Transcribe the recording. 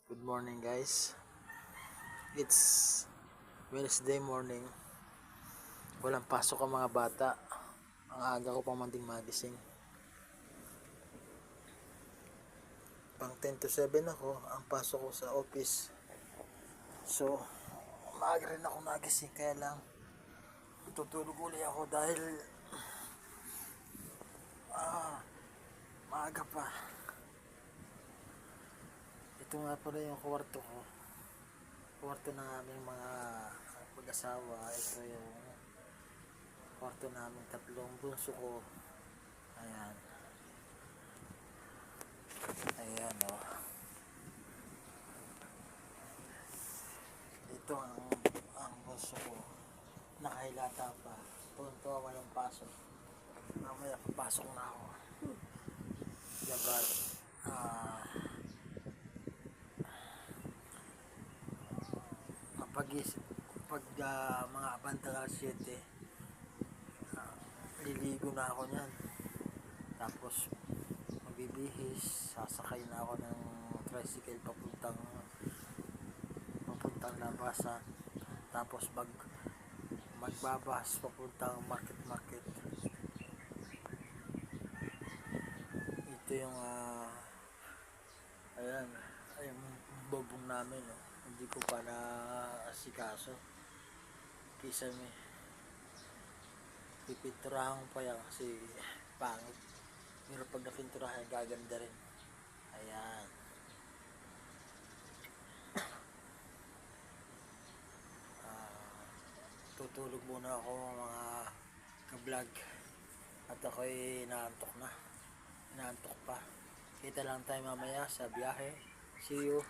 Good morning guys. It's Wednesday morning. Walang pasok ang mga bata. Ang aga ko pang manding magising. Pang 10 to 7 ako ang pasok ko sa office. So, maaga rin ako nagising kaya lang tutulog uli ako dahil maaga pa. Ito nga pala yung kwarto ko. Kwarto ng aming mga mag-asawa. Ito yung kwarto namin tatlong bunso ko. Ayan. Ayan o. Ito ang bunso ko. Nakahilata pa. Punto ako ng pasok. Mamaya papasok na ako. Dapat pag mga bandang 7 liligo na ako niyan, tapos magbibihis, sasakay na ako ng tricycle papuntang Labasan, tapos magbabas papuntang market. Ito yung ayan, yung bubong namin, hindi ko pa na asikaso. Kisame pipinturahan ko pa yan kasi pangit, pero pag napinturahan gaganda rin. Ayan. Tutulog muna ako mga ka-vlog at ako'y inaantok pa. Kita lang tayo mamaya sa biyahe. See you.